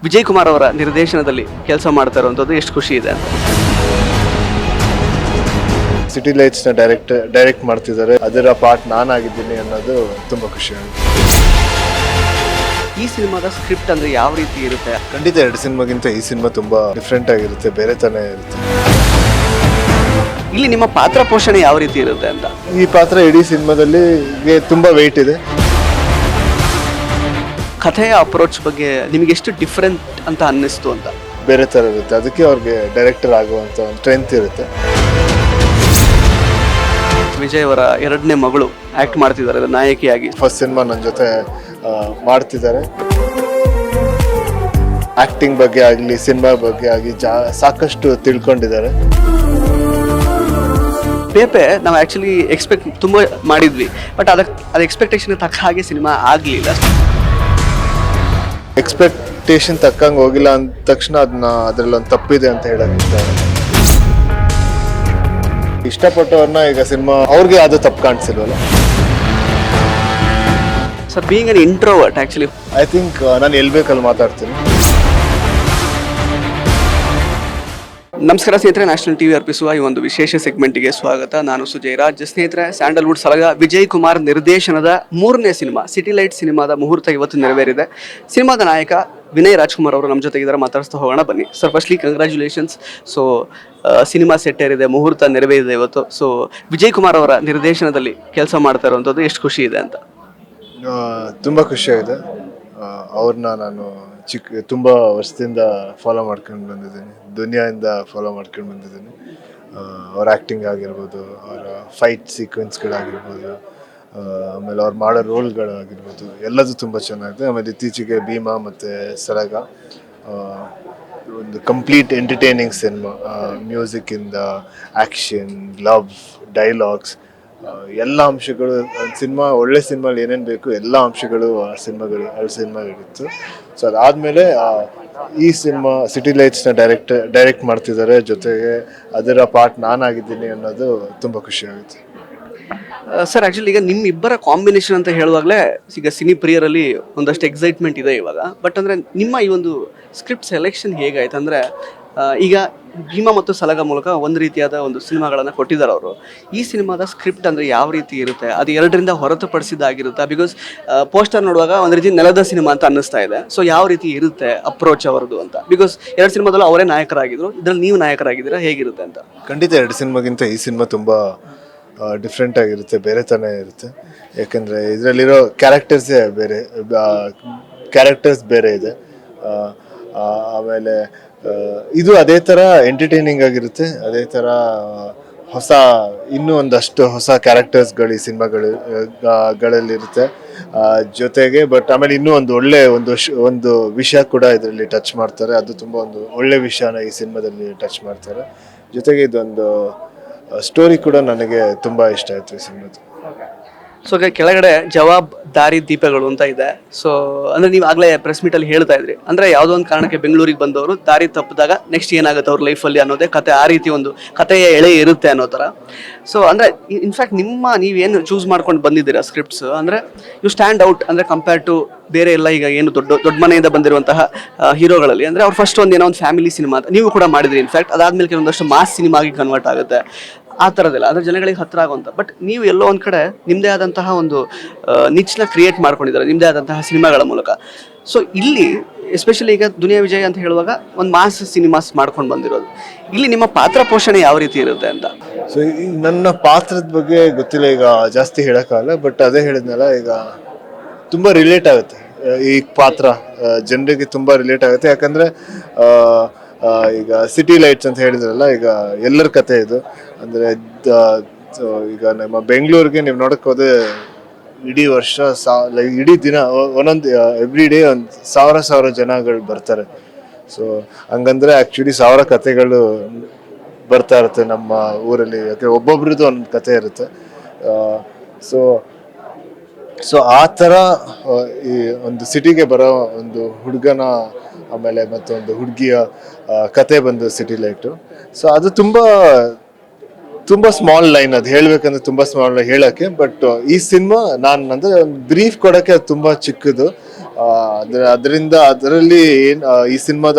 ವಿಜಯ್ ಕುಮಾರ್ ಅವರ ನಿರ್ದೇಶನದಲ್ಲಿ ಕೆಲಸ ಮಾಡ್ತಾ ಇರುವಂಥದ್ದು ಎಷ್ಟು ಖುಷಿ ಇದೆ ಅಂತ. ಸಿಟಿ ಲೈಟ್ಸ್ ನ ಡೈರೆಕ್ಟ್ ಮಾಡ್ತಿದ್ದಾರೆ, ಅದರ ಪಾರ್ಟ್ ನಾನಾಗಿದ್ದೀನಿ ಅನ್ನೋದು ತುಂಬಾ ಖುಷಿ ಆಗುತ್ತೆ. ಈ ಸಿನಿಮಾದ ಸ್ಕ್ರಿಪ್ಟ್ ಅಂದ್ರೆ ಯಾವ ರೀತಿ ಇರುತ್ತೆ? ಖಂಡಿತ ಎರಡು ಸಿನಿಮಾಗಿಂತ ಈ ಸಿನಿಮಾ ತುಂಬಾ ಡಿಫ್ರೆಂಟ್ ಆಗಿರುತ್ತೆ, ಬೇರೆ ತಾನೇ ಇರುತ್ತೆ. ಇಲ್ಲಿ ನಿಮ್ಮ ಪಾತ್ರ ಪೋಷಣೆ ಯಾವ ರೀತಿ ಇರುತ್ತೆ ಅಂತ? ಈ ಪಾತ್ರ ಇಡೀ ಸಿನಿಮಾದಲ್ಲಿ ತುಂಬಾ ವೆಯ್ಟ್ ಇದೆ. ಕಥೆಯ ಅಪ್ರೋಚ್ ಬಗ್ಗೆ ನಿಮಗೆ ಎಷ್ಟು ಡಿಫ್ರೆಂಟ್ ಅಂತ ಅನ್ನಿಸ್ತು ಅಂತ? ಬೇರೆ ತರ ಇರುತ್ತೆ, ಅದಕ್ಕೆ ಅವ್ರಿಗೆ ಡೈರೆಕ್ಟರ್ ಆಗುವಂತ ಒಂದು ಸ್ಟ್ರೆಂತ್ ಇರುತ್ತೆ. ವಿಜಯ್ ಅವರ ಎರಡನೇ ಮಗಳು ಆಕ್ಟ್ ಮಾಡ್ತಿದ್ದಾರೆ ನಾಯಕಿಯಾಗಿ. ಫಸ್ಟ್ ಸಿನಿಮಾ ನನ್ನ ಜೊತೆ ಮಾಡ್ತಿದ್ದಾರೆ. ಆಕ್ಟಿಂಗ್ ಬಗ್ಗೆ ಆಗಲಿ ಸಿನಿಮಾ ಬಗ್ಗೆ ಆಗಲಿ ಸಾಕಷ್ಟು ತಿಳ್ಕೊಂಡಿದ್ದಾರೆ. ಪೇಪೆ ನಾವು ಆ್ಯಕ್ಚುಲಿ ಎಕ್ಸ್ಪೆಕ್ಟ್ ತುಂಬ ಮಾಡಿದ್ವಿ, ಬಟ್ ಅದು ಎಕ್ಸ್ಪೆಕ್ಟೇಷನ್ ತಕ್ಕ ಹಾಗೆ ಸಿನಿಮಾ ಆಗಲಿಲ್ಲ. ಎಕ್ಸ್ಪೆಕ್ಟೇಷನ್ ತಕ್ಕಂಗೆ ಹೋಗಿಲ್ಲ ಅಂದ ತಕ್ಷಣ ಅದರಲ್ಲಿ ಒಂದು ತಪ್ಪಿದೆ ಅಂತ ಹೇಳಕ್ಕೆ ಇಷ್ಟಪಟ್ಟವ್ರನ್ನ ಈಗ ಸಿನಿಮಾ ಅವ್ರಿಗೆ ಅದು ತಪ್ಪು ಕಾಣಿಸಿಲ್ವಲ್ಲ. Sir being an introvert actually I think ನಾನು ಎಲ್ಲಿ ಬೇಕಲ್ಲಿ ಮಾತಾಡ್ತೀನಿ. ನಮಸ್ಕಾರ ಸ್ನೇಹಿತರೆ, ನ್ಯಾಷನಲ್ ಟಿವಿ ಅರ್ಪಿಸುವ ಈ ಒಂದು ವಿಶೇಷ ಸೆಗ್ಮೆಂಟ್ಗೆ ಸ್ವಾಗತ. ನಾನು ಸುಜಯ್ ರಾಜ್. ಸ್ನೇಹಿತರೆ, ಸ್ಯಾಂಡಲ್ವುಡ್ ಸಲಗ ವಿಜಯ್ ಕುಮಾರ್ ನಿರ್ದೇಶನದ 3ನೇ ಸಿನಿಮಾ ಸಿಟಿ ಲೈಟ್ ಸಿನಿಮಾದ ಮುಹೂರ್ತ ಇವತ್ತು ನೆರವೇರಿದೆ. ಸಿನಿಮಾದ ನಾಯಕ ವಿನಯ್ ರಾಜ್ಕುಮಾರ್ ಅವರು ನಮ್ಮ ಜೊತೆಗಿದ್ದಾರೆ, ಮಾತಾಡಿಸ್ತಾ ಹೋಗೋಣ ಬನ್ನಿ. Sir firstly congratulations. So cinema set ಏರಿದೆ, ಮುಹೂರ್ತ ನೆರವೇರಿದೆ ಇವತ್ತು. ಸೊ ವಿಜಯ್ ಕುಮಾರ್ ಅವರ ನಿರ್ದೇಶನದಲ್ಲಿ ಕೆಲಸ ಮಾಡ್ತಾ ಇರುವಂಥದ್ದು ಎಷ್ಟು ಖುಷಿ ಇದೆ ಅಂತ? ತುಂಬ ಖುಷಿಯಾಗಿದೆ. ಅವ್ರನ್ನ ನಾನು ತುಂಬ ವರ್ಷದಿಂದ ಫಾಲೋ ಮಾಡ್ಕೊಂಡು ಬಂದಿದ್ದೀನಿ, ದುನಿಯಾದಿಂದ ಫಾಲೋ ಮಾಡ್ಕೊಂಡು ಬಂದಿದ್ದೀನಿ. ಅವ್ರ ಆ್ಯಕ್ಟಿಂಗ್ ಆಗಿರ್ಬೋದು, ಅವರ ಫೈಟ್ ಸೀಕ್ವೆನ್ಸ್ಗಳಾಗಿರ್ಬೋದು, ಆಮೇಲೆ ಅವ್ರು ಮಾಡೋ ರೋಲ್ಗಳಾಗಿರ್ಬೋದು, ಎಲ್ಲದೂ ತುಂಬ ಚೆನ್ನಾಗಿದೆ. ಆಮೇಲೆ ಇತ್ತೀಚೆಗೆ ಭೀಮಾ ಮತ್ತು ಸಲಗ ಒಂದು ಕಂಪ್ಲೀಟ್ ಎಂಟರ್ಟೈನಿಂಗ್ ಸಿನಿಮಾ. ಮ್ಯೂಸಿಕ್ಕಿಂದ ಆ್ಯಕ್ಷನ್, ಲವ್, ಡೈಲಾಗ್ಸ್, ಎಲ್ಲ ಅಂಶಗಳು ಒಂದು ಸಿನಿಮಾ, ಒಳ್ಳೆ ಸಿನಿಮಾಲಿ ಏನೇನು ಬೇಕು ಎಲ್ಲ ಅಂಶಗಳು ಆ ಸಿನಿಮಾಗಳಿತ್ತು. ಸೊ ಅದಾದಮೇಲೆ ಈ ಸಿನಿಮಾ ಸಿಟಿ ಲೈಟ್ಸ್ನ ಡೈರೆಕ್ಟ್ ಮಾಡ್ತಿದ್ದಾರೆ, ಜೊತೆಗೆ ಅದರ ಪಾರ್ಟ್ ನಾನಾಗಿದ್ದೀನಿ ಅನ್ನೋದು ತುಂಬ ಖುಷಿ ಆಗುತ್ತೆ. ಸರ್ ಆ್ಯಕ್ಚುಲಿ ಈಗ ನಿಮ್ಮಿಬ್ಬರ ಕಾಂಬಿನೇಷನ್ ಅಂತ ಹೇಳುವಾಗಲೇ ಈಗ ಸಿನಿ ಪ್ರಿಯರಲ್ಲಿ ಒಂದಷ್ಟು ಎಕ್ಸೈಟ್ಮೆಂಟ್ ಇದೆ ಇವಾಗ. ಬಟ್ ಅಂದರೆ ನಿಮ್ಮ ಈ ಒಂದು ಸ್ಕ್ರಿಪ್ಟ್ ಸೆಲೆಕ್ಷನ್ ಹೇಗಾಯ್ತು? ಅಂದರೆ ಈಗ ಭೀಮಾ ಮತ್ತು ಸಲಗ ಮೂಲಕ ಒಂದು ರೀತಿಯಾದ ಒಂದು ಸಿನಿಮಾಗಳನ್ನು ಕೊಟ್ಟಿದ್ದಾರೆ ಅವರು. ಈ ಸಿನಿಮಾದ ಸ್ಕ್ರಿಪ್ಟ್ ಅಂದರೆ ಯಾವ ರೀತಿ ಇರುತ್ತೆ? ಅದು ಎರಡರಿಂದ ಹೊರತುಪಡಿಸಿದ್ದಾಗಿರುತ್ತೆ. ಬಿಕಾಸ್ ಪೋಸ್ಟರ್ ನೋಡುವಾಗ ಒಂದು ರೀತಿ ನೆಲದ ಸಿನಿಮಾ ಅಂತ ಅನ್ನಿಸ್ತಾ ಇದೆ. ಸೊ ಯಾವ ರೀತಿ ಇರುತ್ತೆ ಅಪ್ರೋಚ್ ಅವರದು ಅಂತ? ಬಿಕಾಸ್ ಎರಡು ಸಿನಿಮಾದಲ್ಲೂ ಅವರೇ ನಾಯಕರಾಗಿದ್ರು, ಇದರಲ್ಲಿ ನೀವು ನಾಯಕರಾಗಿದ್ದೀರಾ, ಹೇಗಿರುತ್ತೆ ಅಂತ? ಖಂಡಿತ ಎರಡು ಸಿನಿಮಾಗಿಂತ ಈ ಸಿನಿಮಾ ತುಂಬ ಡಿಫ್ರೆಂಟ್ ಆಗಿರುತ್ತೆ, ಬೇರೆ ತಾನೇ ಇರುತ್ತೆ. ಯಾಕೆಂದರೆ ಇದರಲ್ಲಿರೋ ಕ್ಯಾರೆಕ್ಟರ್ಸ್ ಬೇರೆ ಇದೆ. ಆಮೇಲೆ ಇದು ಅದೇ ಥರ ಎಂಟರ್ಟೈನಿಂಗ್ ಆಗಿರುತ್ತೆ, ಅದೇ ಥರ ಇನ್ನೂ ಒಂದಷ್ಟು ಹೊಸ ಕ್ಯಾರೆಕ್ಟರ್ಸ್ಗಳು ಈ ಸಿನಿಮಾಗಳಲ್ಲಿರುತ್ತೆ ಜೊತೆಗೆ. ಬಟ್ ಆಮೇಲೆ ಇನ್ನೂ ಒಂದು ವಿಷಯ ಕೂಡ ಇದರಲ್ಲಿ ಟಚ್ ಮಾಡ್ತಾರೆ. ಅದು ತುಂಬ ಒಂದು ಒಳ್ಳೆ ವಿಷಯನ ಈ ಸಿನಿಮಾದಲ್ಲಿ ಟಚ್ ಮಾಡ್ತಾರೆ. ಜೊತೆಗೆ ಇದೊಂದು ಸ್ಟೋರಿ ಕೂಡ ನನಗೆ ತುಂಬ ಇಷ್ಟ ಆಯಿತು ಈ ಸಿನಿಮಾದು. ಸೊ ಕೆಳಗಡೆ ಜವಾಬ್ ದಾರಿ ದೀಪಗಳು ಅಂತ ಇದೆ. ಸೊ ಅಂದರೆ ನೀವು ಆಗಲೇ ಪ್ರೆಸ್ ಮೀಟಲ್ಲಿ ಹೇಳ್ತಾ ಇದ್ರಿ, ಅಂದರೆ ಯಾವುದೋ ಒಂದು ಕಾರಣಕ್ಕೆ ಬೆಂಗಳೂರಿಗೆ ಬಂದವರು ದಾರಿ ತಪ್ಪಿದಾಗ ನೆಕ್ಸ್ಟ್ ಏನಾಗುತ್ತೆ ಅವ್ರ ಲೈಫಲ್ಲಿ ಅನ್ನೋದೇ ಕತೆ. ಆ ರೀತಿ ಒಂದು ಕಥೆಯ ಎಳೆ ಇರುತ್ತೆ ಅನ್ನೋ ಥರ. ಸೊ ಅಂದರೆ ಇನ್ಫ್ಯಾಕ್ಟ್ ನೀವೇನು ಚೂಸ್ ಮಾಡ್ಕೊಂಡು ಬಂದಿದ್ದೀರಾ ಸ್ಕ್ರಿಪ್ಟ್ಸ್, ಅಂದರೆ ಯು ಸ್ಟ್ಯಾಂಡ್ ಔಟ್ ಅಂದರೆ ಕಂಪೇರ್ ಟು ಬೇರೆ ಎಲ್ಲ ಈಗ ಏನು ದೊಡ್ಡ ಮನೆಯಿಂದ ಬಂದಿರುವಂತಹ ಹೀರೋಗಳಲ್ಲಿ. ಅಂದರೆ ಅವ್ರು ಫಸ್ಟ್ ಏನೋ ಒಂದು ಫ್ಯಾಮಿಲಿ ಸಿನಿಮಾ ಅಂತ ನೀವು ಕೂಡ ಮಾಡಿದ್ರಿ. ಇನ್ಫ್ಯಾಕ್ಟ್ ಅದಾದ್ಮೇಲೆ ಕೆಲವೊಂದಷ್ಟು ಮಾಸ್ ಸಿನಿಮಾಗಿ ಕನ್ವರ್ಟ್ ಆಗುತ್ತೆ, ಆ ಥರದ್ದೆಲ್ಲ ಅಂದರೆ ಜನಗಳಿಗೆ ಹತ್ತಿರ ಆಗುವಂಥ. ಬಟ್ ನೀವು ಎಲ್ಲೋ ಒಂದು ಕಡೆ ನಿಮ್ಮದೇ ಆದಂತಹ ಒಂದು ನಿಚ್ನ ಕ್ರಿಯೇಟ್ ಮಾಡ್ಕೊಂಡಿದ್ದಾರೆ ನಿಮ್ಮದೇ ಆದಂತಹ ಸಿನಿಮಾಗಳ ಮೂಲಕ. ಸೊ ಇಲ್ಲಿ ಎಸ್ಪೆಷಲಿ ಈಗ ದುನಿಯಾ ವಿಜಯ್ ಅಂತ ಹೇಳುವಾಗ ಒಂದು ಮಾಸ್ ಸಿನಿಮಾಸ್ ಮಾಡ್ಕೊಂಡು ಬಂದಿರೋದು, ಇಲ್ಲಿ ನಿಮ್ಮ ಪಾತ್ರ ಪೋಷಣೆ ಯಾವ ರೀತಿ ಇರುತ್ತೆ ಅಂತ? ಸೊ ನನ್ನ ಪಾತ್ರದ ಬಗ್ಗೆ ಗೊತ್ತಿಲ್ಲ, ಈಗ ಜಾಸ್ತಿ ಹೇಳೋಕ್ಕಾಗಲ್ಲ. ಬಟ್ ಅದೇ ಹೇಳಿದ್ನಲ್ಲ, ಈಗ ತುಂಬ ರಿಲೇಟ್ ಆಗುತ್ತೆ ಈ ಪಾತ್ರ, ಜನರಿಗೆ ತುಂಬ ರಿಲೇಟ್ ಆಗುತ್ತೆ. ಯಾಕಂದರೆ ಈಗ ಸಿಟಿ ಲೈಟ್ಸ್ ಅಂತ ಹೇಳಿದ್ರಲ್ಲ, ಈಗ ಎಲ್ಲರ ಕತೆ ಇದು. ಅಂದರೆ ಈಗ ನಮ್ಮ ಬೆಂಗಳೂರಿಗೆ ನೀವು ನೋಡಕ್ಕೆ ಹೋದ್ರೆ ಇಡೀ ವರ್ಷ ಇಡೀ ದಿನ ಒಂದೊಂದು ಎವ್ರಿ ಡೇ ಒಂದು ಸಾವಿರ ಜನಗಳು ಬರ್ತಾರೆ. ಸೊ ಹಂಗಂದ್ರೆ ಆ್ಯಕ್ಚುಲಿ 1000 ಕತೆಗಳು ಬರ್ತಾ ಇರುತ್ತೆ ನಮ್ಮ ಊರಲ್ಲಿ. ಯಾಕೆ ಒಬ್ಬೊಬ್ರದ್ದು ಒಂದು ಕತೆ ಇರುತ್ತೆ. ಸೊ ಆ ಥರ ಈ ಒಂದು ಸಿಟಿಗೆ ಬರೋ ಒಂದು ಹುಡುಗನ ಆಮೇಲೆ ಮತ್ತೊಂದು ಹುಡುಗಿಯ ಕತೆ ಬಂದು ಸಿಟಿ ಲೈಟು. ಸೊ ಅದು ತುಂಬ ಸ್ಮಾಲ್ ಲೈನ್, ಅದು ಹೇಳ್ಬೇಕಂದ್ರೆ ತುಂಬ ಸ್ಮಾಲ್ ಹೇಳೋಕ್ಕೆ. ಬಟ್ ಈ ಸಿನಿಮಾ ನಾನು ಅಂದರೆ ಒಂದು ಬ್ರೀಫ್ ಕೊಡೋಕ್ಕೆ ಅದು ತುಂಬ ಚಿಕ್ಕದು. ಅದರಲ್ಲಿ ಏನ್ ಈ ಸಿನಿಮಾದ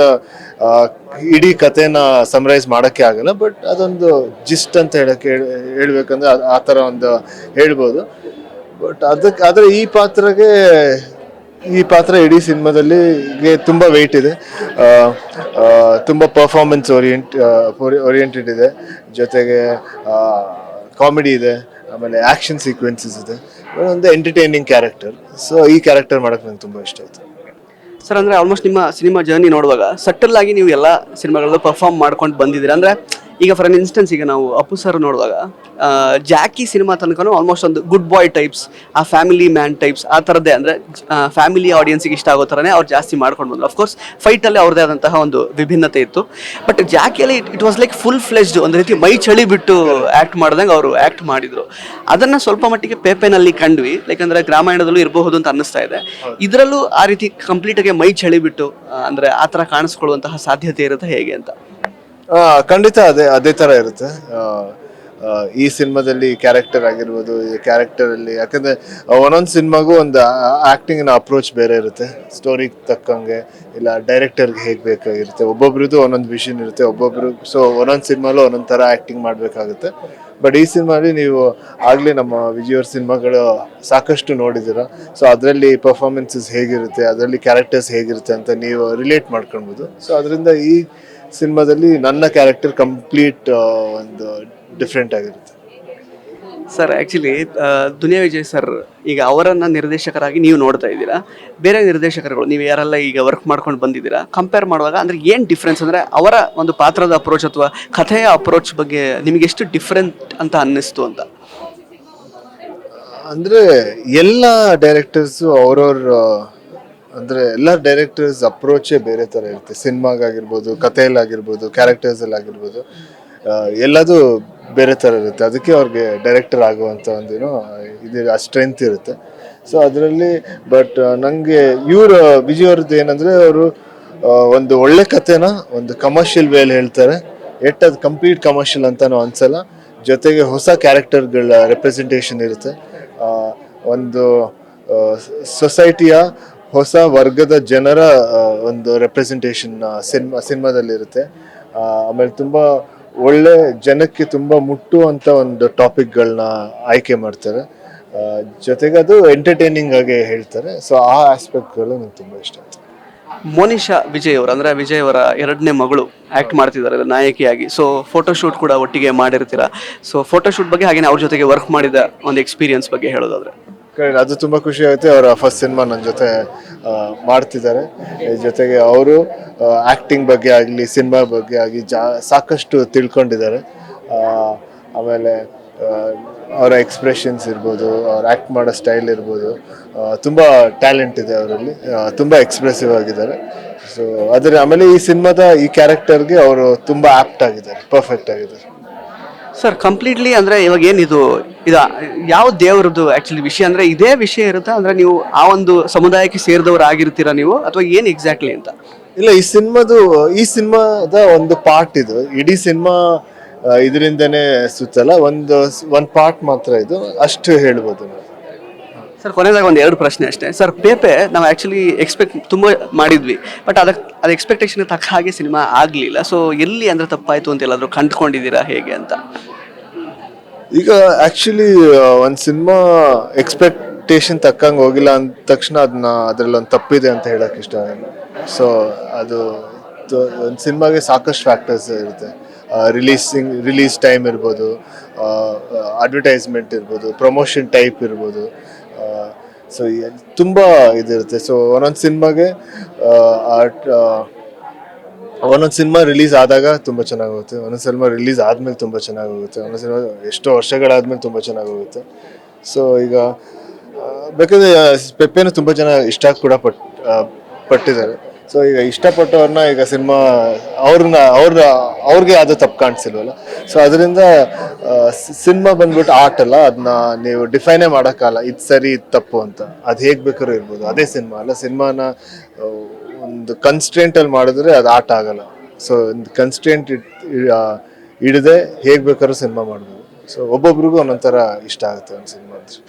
ಇಡೀ ಕಥೆನ ಸಮರೈಸ್ ಮಾಡಕ್ಕೆ ಆಗಲ್ಲ, ಬಟ್ ಅದೊಂದು ಜಿಸ್ಟ್ ಅಂತ ಹೇಳ್ಬೇಕಂದ್ರೆ ಆ ಥರ ಒಂದು ಹೇಳ್ಬೋದು. ಬಟ್ ಆದ್ರೆ ಈ ಪಾತ್ರ ಇಡೀ ಸಿನಿಮಾದಲ್ಲಿ ತುಂಬಾ ವೆಯ್ಟ್ ಇದೆ, ತುಂಬಾ ಪರ್ಫಾರ್ಮೆನ್ಸ್ ಓರಿಯೆಂಟೆಡ್ ಇದೆ, ಜೊತೆಗೆ ಕಾಮಿಡಿ ಇದೆ, ಆಮೇಲೆ ಆಕ್ಷನ್ ಸೀಕ್ವೆನ್ಸಸ್ ಇದೆ, ಒಂದು ಎಂಟರ್ಟೈನಿಂಗ್ ಕ್ಯಾರೆಕ್ಟರ್. ಸೊ ಈ ಕ್ಯಾರೆಕ್ಟರ್ ಮಾಡಕ್ ನಂಗೆ ತುಂಬಾ ಇಷ್ಟ ಆಯ್ತು. ಸರ್ ಅಂದರೆ ಆಲ್ಮೋಸ್ಟ್ ನಿಮ್ಮ ಸಿನಿಮಾ ಜರ್ನಿ ನೋಡುವಾಗ ಸಟಲ್ ಆಗಿ ನೀವು ಎಲ್ಲ ಸಿನಿಮಾಗಳಲ್ಲೂ ಪರ್ಫಾರ್ಮ್ ಮಾಡ್ಕೊಂಡು ಬಂದಿದ್ದೀರಾ. ಅಂದರೆ ಈಗ ಫಾರ್ ಅನ್ ಇನ್ಸ್ಟೆನ್ಸ್ ಈಗ ನಾವು ಅಪ್ಪು ಸರ್ ನೋಡುವಾಗ ಜಾಕಿ ಸಿನಿಮಾ ತನಕನೂ ಆಲ್ಮೋಸ್ಟ್ ಒಂದು ಗುಡ್ ಬಾಯ್ ಟೈಪ್ಸ್, ಆ ಫ್ಯಾಮಿಲಿ ಮ್ಯಾನ್ ಟೈಪ್ಸ್ ಆ ಥರದ್ದೇ, ಅಂದರೆ ಫ್ಯಾಮಿಲಿ ಆಡಿಯನ್ಸಿಗೆ ಇಷ್ಟ ಆಗೋ ಥರನೇ ಅವ್ರು ಜಾಸ್ತಿ ಮಾಡ್ಕೊಂಡು ಬಂದರು. ಅಫ್ಕೋರ್ಸ್ ಫೈಟಲ್ಲಿ ಅವ್ರದ್ದೇ ಆದಂತಹ ಒಂದು ವಿಭಿನ್ನತೆ ಇತ್ತು. ಬಟ್ ಜಾಕಿಯಲ್ಲಿ it was like full fledged, ಒಂದು ರೀತಿ ಮೈ ಚಳಿ ಬಿಟ್ಟು ಆ್ಯಕ್ಟ್ ಮಾಡ್ದಂಗೆ ಅವರು ಆ್ಯಕ್ಟ್ ಮಾಡಿದರು. ಅದನ್ನು ಸ್ವಲ್ಪ ಮಟ್ಟಿಗೆ ಪೇಪೆನಲ್ಲಿ ಕಂಡ್ವಿ, ಲೈಕ್ ಅಂದರೆ ಗ್ರಾಮಾಯಣದಲ್ಲೂ ಇರಬಹುದು ಅಂತ ಅನ್ನಿಸ್ತಾ ಇದೆ. ಇದರಲ್ಲೂ ಆ ರೀತಿ ಕಂಪ್ಲೀಟಾಗಿ ಮೈ ಚಳಿ ಬಿಟ್ಟು ಅಂದರೆ ಆ ಥರ ಕಾಣಿಸ್ಕೊಳ್ಳುವಂತಹ ಸಾಧ್ಯತೆ ಇರುತ್ತೆ ಹೇಗೆ ಅಂತ? ಖಂಡಿತ ಅದೇ ತರ ಇರುತ್ತೆ. ಈ ಸಿನಿಮಾದಲ್ಲಿ ಕ್ಯಾರೆಕ್ಟರ್ ಆಗಿರ್ಬೋದು, ಈ ಕ್ಯಾರೆಕ್ಟರ್ ಅಲ್ಲಿ ಯಾಕಂದ್ರೆ ಒಂದೊಂದು ಸಿನಿಮಾಗೂ ಒಂದು ಆಕ್ಟಿಂಗ್ ಅಪ್ರೋಚ್ ಬೇರೆ ಇರುತ್ತೆ, ಸ್ಟೋರಿ ತಕ್ಕಂಗೆ ಇಲ್ಲ ಡೈರೆಕ್ಟರ್ಗೆ ಹೇಗೆ ಬೇಕಾಗಿರುತ್ತೆ, ಒಬ್ಬೊಬ್ರದ್ದು ಒಂದೊಂದು ವಿಷನ್ ಇರುತ್ತೆ, ಸೊ ಒಂದೊಂದು ಸಿನಿಮಾಲು ಒಂದೊಂದು ತರ ಆಕ್ಟಿಂಗ್ ಮಾಡ್ಬೇಕಾಗುತ್ತೆ. ಬಟ್ ಈ ಸಿನಿಮಾಲಿ ನೀವು ಆಗ್ಲೇ ನಮ್ಮ ವಿಜಯ್ ಅವ್ರ ಸಿನಿಮಾಗಳು ಸಾಕಷ್ಟು ನೋಡಿದ್ದೀರಾ, ಸೊ ಅದರಲ್ಲಿ ಪರ್ಫಾರ್ಮೆನ್ಸಸ್ ಹೇಗಿರುತ್ತೆ, ಅದರಲ್ಲಿ ಕ್ಯಾರೆಕ್ಟರ್ಸ್ ಹೇಗಿರುತ್ತೆ ಅಂತ ನೀವು ರಿಲೇಟ್ ಮಾಡ್ಕೊಳ್ಬೋದು. ಸೊ ಅದರಿಂದ ಈ ಸಿನಿಮಾದಲ್ಲಿ ನನ್ನ ಕ್ಯಾರೆಕ್ಟರ್ ಕಂಪ್ಲೀಟ್ ಒಂದು ಡಿಫ್ರೆಂಟ್ ಆಗಿರುತ್ತೆ. Sir actually Duniya Vijay sir ಈಗ ಅವರನ್ನು ನಿರ್ದೇಶಕರಾಗಿ ನೀವು ನೋಡ್ತಾ ಇದ್ದೀರಾ, ಬೇರೆ ನಿರ್ದೇಶಕರುಗಳು ನೀವು ಯಾರೆಲ್ಲ ಈಗ ವರ್ಕ್ ಮಾಡ್ಕೊಂಡು ಬಂದಿದ್ದೀರಾ, ಕಂಪೇರ್ ಮಾಡುವಾಗ ಅಂದರೆ ಏನು ಡಿಫ್ರೆನ್ಸ್, ಅಂದರೆ ಅವರ ಒಂದು ಪಾತ್ರದ ಅಪ್ರೋಚ್ ಅಥವಾ ಕಥೆಯ ಅಪ್ರೋಚ್ ಬಗ್ಗೆ ನಿಮಗೆ ಎಷ್ಟು ಡಿಫ್ರೆಂಟ್ ಅಂತ ಅನ್ನಿಸ್ತು ಅಂತ? ಅಂದರೆ ಎಲ್ಲ ಡೈರೆಕ್ಟರ್ಸು ಅವ್ರವ್ರ ಅಂದರೆ ಎಲ್ಲ ಡೈರೆಕ್ಟರ್ಸ್ ಅಪ್ರೋಚೇ ಬೇರೆ ಥರ ಇರುತ್ತೆ. ಸಿನಿಮಾಗಾಗಿರ್ಬೋದು, ಕಥೆಯಲ್ಲಾಗಿರ್ಬೋದು, ಕ್ಯಾರೆಕ್ಟರ್ಸಲ್ಲಾಗಿರ್ಬೋದು, ಎಲ್ಲದೂ ಬೇರೆ ಥರ ಇರುತ್ತೆ. ಅದಕ್ಕೆ ಅವ್ರಿಗೆ ಡೈರೆಕ್ಟರ್ ಆಗುವಂಥ ಒಂದೇನೋ ಇದು ಸ್ಟ್ರೆಂತ್ ಇರುತ್ತೆ. ಸೊ ಅದರಲ್ಲಿ ಬಟ್ ನನಗೆ ವಿಜಯ್ ಅವ್ರದ್ದು ಏನಂದರೆ, ಅವರು ಒಂದು ಒಳ್ಳೆ ಕಥೆನ ಒಂದು ಕಮರ್ಷಿಯಲ್ ವೇಲಿ ಹೇಳ್ತಾರೆ, ಅದು ಕಂಪ್ಲೀಟ್ ಕಮರ್ಷಿಯಲ್ ಅಂತಲೂ ಅನ್ಸಲ್ಲ. ಜೊತೆಗೆ ಹೊಸ ಕ್ಯಾರೆಕ್ಟರ್ಗಳ ರೆಪ್ರೆಸೆಂಟೇಷನ್ ಇರುತ್ತೆ, ಒಂದು ಸೊಸೈಟಿಯ ಹೊಸ ವರ್ಗದ ಜನರ ಒಂದು ರೆಪ್ರೆಸೆಂಟೇಷನ್ ಸಿನಿಮಾದಲ್ಲಿರುತ್ತೆ. ಆಮೇಲೆ ತುಂಬ ಒಳ್ಳೆ ಜನಕ್ಕೆ ತುಂಬ ಮುಟ್ಟುವಂಥ ಒಂದು ಟಾಪಿಕ್ಗಳನ್ನ ಆಯ್ಕೆ ಮಾಡ್ತಾರೆ, ಜೊತೆಗೆ ಅದು ಎಂಟರ್ಟೈನಿಂಗ್ ಆಗಿ ಹೇಳ್ತಾರೆ. ಸೊ ಆ ಆಸ್ಪೆಕ್ಟ್ಗಳು ನಂಗೆ ತುಂಬ ಇಷ್ಟ ಆಯ್ತು. ಮೋನಿಶಾ ವಿಜಯ್ ಅವರು ಅಂದರೆ ವಿಜಯ್ ಅವರ ಎರಡನೇ ಮಗಳು ಆ್ಯಕ್ಟ್ ಮಾಡ್ತಿದ್ದಾರೆ ನಾಯಕಿಯಾಗಿ. ಸೊ ಫೋಟೋಶೂಟ್ ಕೂಡ ಒಟ್ಟಿಗೆ ಮಾಡಿರ್ತೀರಾ. ಸೊ ಫೋಟೋಶೂಟ್ ಬಗ್ಗೆ ಹಾಗೆ ಅವ್ರ ಜೊತೆಗೆ ವರ್ಕ್ ಮಾಡಿದ ಒಂದು ಎಕ್ಸ್ಪೀರಿಯನ್ಸ್ ಬಗ್ಗೆ ಹೇಳೋದಾದ್ರೆ? ಅದು ತುಂಬ ಖುಷಿ ಆಗುತ್ತೆ. ಅವರ ಫಸ್ಟ್ ಸಿನಿಮಾ ನನ್ನ ಜೊತೆ ಮಾಡ್ತಿದ್ದಾರೆ. ಜೊತೆಗೆ ಅವರು ಆ್ಯಕ್ಟಿಂಗ್ ಬಗ್ಗೆ ಆಗಲಿ, ಸಿನಿಮಾ ಬಗ್ಗೆ ಆಗಲಿ ಸಾಕಷ್ಟು ತಿಳ್ಕೊಂಡಿದ್ದಾರೆ. ಆಮೇಲೆ ಅವರ ಎಕ್ಸ್ಪ್ರೆಷನ್ಸ್ ಇರ್ಬೋದು, ಅವ್ರು ಆ್ಯಕ್ಟ್ ಮಾಡೋ ಸ್ಟೈಲ್ ಇರ್ಬೋದು, ತುಂಬ ಟ್ಯಾಲೆಂಟ್ ಇದೆ ಅವರಲ್ಲಿ, ತುಂಬ ಎಕ್ಸ್ಪ್ರೆಸಿವ್ ಆಗಿದ್ದಾರೆ. ಸೊ ಆಮೇಲೆ ಈ ಸಿನಿಮಾದ ಈ ಕ್ಯಾರೆಕ್ಟರ್ಗೆ ಅವರು ತುಂಬ ಆ್ಯಪ್ಟ್ ಆಗಿದ್ದಾರೆ, ಪರ್ಫೆಕ್ಟ್ ಆಗಿದ್ದಾರೆ. ಸರ್ ಕಂಪ್ಲೀಟ್ಲಿ ಅಂದರೆ ಇವಾಗ ಏನಿದು ಯಾವ ದೇವ್ರದ್ದು ಆ್ಯಕ್ಚುಲಿ ವಿಷಯ, ಅಂದರೆ ಇದೇ ವಿಷಯ ಇರುತ್ತಾ, ಅಂದರೆ ನೀವು ಆ ಒಂದು ಸಮುದಾಯಕ್ಕೆ ಸೇರಿದವರು ಆಗಿರ್ತೀರಾ ನೀವು, ಅಥವಾ ಏನು ಎಕ್ಸಾಕ್ಟ್ಲಿ ಅಂತ? ಇಲ್ಲ, ಈ ಸಿನಿಮಾದ ಒಂದು ಪಾರ್ಟ್ ಇದು. ಇಡೀ ಸಿನಿಮಾ ಇದರಿಂದನೇ ಸುತ್ತಲ್ಲ, ಒಂದು ಪಾರ್ಟ್ ಮಾತ್ರ ಇದು, ಅಷ್ಟು ಹೇಳ್ಬೋದು. ಸರ್ ಕೊನೆಯದಾಗ ಒಂದು ಎರಡು ಪ್ರಶ್ನೆ ಅಷ್ಟೇ. ಸರ್ ಪೇಪೆ ನಾವು ಆ್ಯಕ್ಚುಲಿ ಎಕ್ಸ್ಪೆಕ್ಟ್ ತುಂಬ ಮಾಡಿದ್ವಿ, ಬಟ್ ಅದು ಎಕ್ಸ್ಪೆಕ್ಟೇಷನ್ ತಕ್ಕ ಹಾಗೆ ಸಿನಿಮಾ ಆಗಲಿಲ್ಲ. ಸೊ ಎಲ್ಲಿ ಅಂದರೆ ತಪ್ಪಾಯಿತು ಅಂತ ಎಲ್ಲಾದರೂ ಕಂಡುಕೊಂಡಿದ್ದೀರಾ ಹೇಗೆ ಅಂತ? ಈಗ ಆ್ಯಕ್ಚುಲಿ ಒಂದು ಸಿನಿಮಾ ಎಕ್ಸ್ಪೆಕ್ಟೇಷನ್ ತಕ್ಕಂಗೆ ಹೋಗಿಲ್ಲ ಅಂದ ತಕ್ಷಣ ಅದರಲ್ಲಿ ಒಂದು ತಪ್ಪಿದೆ ಅಂತ ಹೇಳೋಕ್ಕೆ ಇಷ್ಟ ಆಗಲ್ಲ. ಸೊ ಅದು ಒಂದು ಸಿನಿಮಾಗೆ ಸಾಕಷ್ಟು ಫ್ಯಾಕ್ಟರ್ಸ್ ಇರುತ್ತೆ. ರಿಲೀಸ್ ಟೈಮ್ ಇರ್ಬೋದು, ಅಡ್ವರ್ಟೈಸ್ಮೆಂಟ್ ಇರ್ಬೋದು, ಪ್ರಮೋಷನ್ ಟೈಪ್ ಇರ್ಬೋದು. ಸೊ ತುಂಬ ಇದಿರುತ್ತೆ. ಸೊ ಒಂದೊಂದು ಸಿನಿಮಾ ರಿಲೀಸ್ ಆದಾಗ ತುಂಬ ಚೆನ್ನಾಗೋಗುತ್ತೆ, ಒಂದೊಂದು ಸಿನಿಮಾ ರಿಲೀಸ್ ಆದಮೇಲೆ ತುಂಬ ಚೆನ್ನಾಗೋಗುತ್ತೆ, ಒಂದೊಂದು ಸಿನಿಮಾ ಎಷ್ಟೋ ವರ್ಷಗಳಾದ್ಮೇಲೆ ತುಂಬ ಚೆನ್ನಾಗೋಗುತ್ತೆ. ಸೊ ಈಗ ಬೇಕಾದ್ರೆ ಪೆಪ್ಪೆನೂ ತುಂಬ ಜನ ಇಷ್ಟ ಕೂಡ ಪಟ್ಟಿದ್ದಾರೆ. ಸೊ ಈಗ ಇಷ್ಟಪಟ್ಟವ್ರನ್ನ ಈಗ ಸಿನಿಮಾ ಅವ್ರಿಗೆ ಅದು ತಪ್ಪು ಕಾಣಿಸಿಲ್ವಲ್ಲ. ಸೊ ಅದರಿಂದ ಸಿನಿಮಾ ಬಂದ್ಬಿಟ್ಟು ಆರ್ಟ್ ಅಲ್ಲ, ಅದನ್ನ ನೀವು ಡಿಫೈನೇ ಮಾಡೋಕ್ಕಲ್ಲ, ಇದು ಸರಿ ಇದು ತಪ್ಪು ಅಂತ. ಅದು ಹೇಗೆ ಬೇಕಾದ್ರೂ ಇರ್ಬೋದು, ಅದೇ ಸಿನಿಮಾ ಅಲ್ಲ. ಸಿನಿಮಾನ ಒಂದು ಕನ್ಸ್ಟ್ರೆಂಟಲ್ಲಿ ಮಾಡಿದ್ರೆ ಅದು ಆರ್ಟ್ ಆಗಲ್ಲ. ಸೊ ಒಂದು ಕನ್ಸ್ಟ್ರೆಂಟ್ ಹಿಡದೆ ಹೇಗೆ ಬೇಕಾದ್ರೂ ಸಿನಿಮಾ ಮಾಡ್ಬೋದು. ಸೊ ಒಬ್ಬೊಬ್ರಿಗೂ ಒಂದೊಂಥರ ಇಷ್ಟ ಆಗುತ್ತೆ ಒಂದು ಸಿನಿಮಾ ಅಂದ್ರೆ.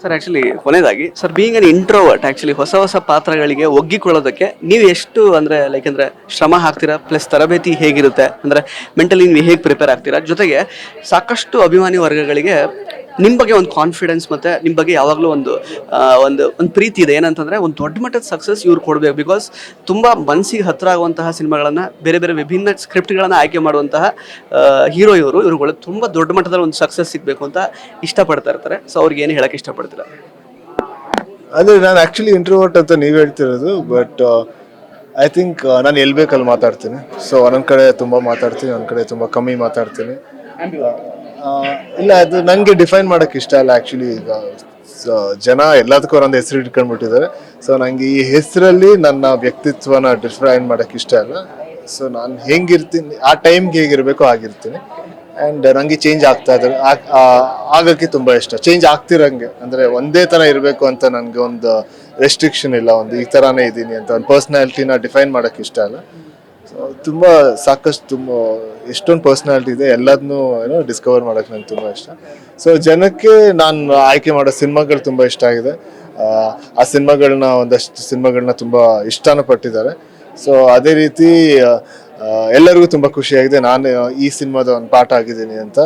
ಸರ್ ಆ್ಯಕ್ಚುಲಿ ಕೊನೆಯದಾಗಿ sir being an introvert actually ಹೊಸ ಹೊಸ ಪಾತ್ರಗಳಿಗೆ ಒಗ್ಗಿಕೊಳ್ಳೋದಕ್ಕೆ ನೀವು ಎಷ್ಟು ಅಂದರೆ ಲೈಕ್ ಅಂದರೆ ಶ್ರಮ ಹಾಕ್ತೀರಾ ಪ್ಲಸ್ ತರಬೇತಿ ಹೇಗಿರುತ್ತೆ ಅಂದರೆ ಮೆಂಟಲಿ ನೀವು ಹೇಗೆ ಪ್ರಿಪೇರ್ ಆಗ್ತೀರಾ, ಜೊತೆಗೆ ಸಾಕಷ್ಟು ಅಭಿಮಾನಿ ವರ್ಗಗಳಿಗೆ ನಿಮ್ಮ ಬಗ್ಗೆ ಒಂದು ಕಾನ್ಫಿಡೆನ್ಸ್ ಮತ್ತು ನಿಮ್ಮ ಬಗ್ಗೆ ಯಾವಾಗಲೂ ಒಂದು ಪ್ರೀತಿ ಇದೆ. ಏನಂತಂದರೆ ಒಂದು ದೊಡ್ಡ ಮಟ್ಟದ ಸಕ್ಸಸ್ ಇವ್ರು ಕೊಡಬೇಕು, ಬಿಕಾಸ್ ತುಂಬ ಮನಸ್ಸಿಗೆ ಹತ್ತಿರ ಆಗುವಂತಹ ಸಿನಿಮಾಗಳನ್ನು ಬೇರೆ ಬೇರೆ ವಿಭಿನ್ನ ಸ್ಕ್ರಿಪ್ಟ್ಗಳನ್ನು ಆಯ್ಕೆ ಮಾಡುವಂತಹ ಹೀರೋ ಇವ್ರುಗಳು ತುಂಬ ದೊಡ್ಡ ಮಟ್ಟದಲ್ಲಿ ಒಂದು ಸಕ್ಸಸ್ ಸಿಗಬೇಕು ಅಂತ ಇಷ್ಟಪಡ್ತಾ ಇರ್ತಾರೆ. ಸೊ ಅವ್ರಿಗೆ ಏನು ಹೇಳಕ್ಕೆ ಇಷ್ಟಪಡ್ತೀರಾ? ಅಂದರೆ ನಾನು ಆ್ಯಕ್ಚುಲಿ ಇಂಟ್ರೋವರ್ಟ್ ಅಂತ ನೀವು ಹೇಳ್ತಿರೋದು, ಬಟ್ ಐ ಥಿಂಕ್ ನಾನು ಎಲ್ಲಿ ಬೇಕಲ್ಲಿ ಮಾತಾಡ್ತೀನಿ. ಸೊ ಒಂದೊಂದು ಕಡೆ ತುಂಬ ಮಾತಾಡ್ತೀನಿ, ಒಂದು ಕಡೆ ತುಂಬ ಕಮ್ಮಿ ಮಾತಾಡ್ತೀನಿ. ಇಲ್ಲ, ಅದು ನನಗೆ ಡಿಫೈನ್ ಮಾಡೋಕ್ಕೆ ಇಷ್ಟ ಇಲ್ಲ ಆ್ಯಕ್ಚುಲಿ. ಈಗ ಜನ ಎಲ್ಲದಕ್ಕೂ ಒಂದೊಂದು ಹೆಸರು ಇಟ್ಕೊಂಡ್ಬಿಟ್ಟಿದ್ದಾರೆ. ಸೊ ನನಗೆ ಈ ಹೆಸರಲ್ಲಿ ನನ್ನ ವ್ಯಕ್ತಿತ್ವನ ಡಿಫೈನ್ ಮಾಡೋಕ್ಕೆ ಇಷ್ಟ ಇಲ್ಲ. ಸೊ ನಾನು ಹೆಂಗಿರ್ತೀನಿ ಆ ಟೈಮ್ಗೆ ಹೇಗಿರಬೇಕೋ ಆಗಿರ್ತೀನಿ. ಆ್ಯಂಡ್ ನನಗೆ ಚೇಂಜ್ ಆಗ್ತಾ ಇದ್ದಾರೆ, ಆಗೋಕ್ಕೆ ತುಂಬ ಇಷ್ಟ. ಚೇಂಜ್ ಆಗ್ತಿರಂಗೆ, ಅಂದರೆ ಒಂದೇ ಥರ ಇರಬೇಕು ಅಂತ ನನಗೆ ಒಂದು ರೆಸ್ಟ್ರಿಕ್ಷನ್ ಇಲ್ಲ. ಒಂದು ಈ ಥರನೇ ಇದ್ದೀನಿ ಅಂತ ಒಂದು ಪರ್ಸ್ನಾಲಿಟಿನ ಡಿಫೈನ್ ಮಾಡೋಕ್ಕೆ ಇಷ್ಟ ಇಲ್ಲ. ಸೊ ತುಂಬ ಸಾಕಷ್ಟು ಎಷ್ಟೊಂದು ಪರ್ಸ್ನಾಲಿಟಿ ಇದೆ, ಎಲ್ಲದನ್ನೂ ಡಿಸ್ಕವರ್ ಮಾಡೋಕ್ಕೆ ನನಗೆ ತುಂಬ ಇಷ್ಟ. ಸೊ ಜನಕ್ಕೆ ನಾನು ಆಯ್ಕೆ ಮಾಡೋ ಸಿನಿಮಾಗಳು ತುಂಬ ಇಷ್ಟ ಆಗಿದೆ. ಆ ಒಂದಷ್ಟು ಸಿನಿಮಾಗಳನ್ನ ತುಂಬ ಇಷ್ಟನೂ ಪಟ್ಟಿದ್ದಾರೆ. ಸೊ ಅದೇ ರೀತಿ ಎಲ್ಲರಿಗೂ ತುಂಬ ಖುಷಿಯಾಗಿದೆ ನಾನು ಈ ಸಿನಿಮಾದ ಒಂದು ಪಾರ್ಟ್ ಆಗಿದ್ದೀನಿ ಅಂತ,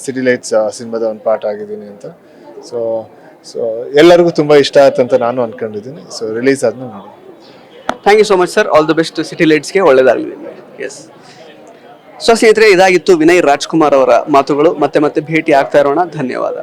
ಸಿಟಿ ಲೈಟ್ಸ್ ಸಿನಿಮಾದ ಒಂದು ಪಾರ್ಟ್ ಆಗಿದ್ದೀನಿ ಅಂತ. ಸೊ ಎಲ್ಲರಿಗೂ ತುಂಬ ಇಷ್ಟ ಆಯ್ತು ಅಂತ ನಾನು ಅಂದ್ಕೊಂಡಿದ್ದೀನಿ. ಸೊ ರಿಲೀಸ್ ಆದ್ಮೇಲೆ ನೋಡಿ. Thank you so much sir, all the best city ಲೈಟ್ಸ್ಗೆ, ಒಳ್ಳೆಯದಾಗಲಿ. ಎಸ್, ಸೊ ಸ್ನೇಹಿತರೆ, ಇದಾಗಿತ್ತು ವಿನಯ್ ರಾಜ್ಕುಮಾರ್ ಅವರ ಮಾತುಗಳು. ಮತ್ತೆ ಭೇಟಿ ಆಗ್ತಾ ಇರೋಣ. ಧನ್ಯವಾದ.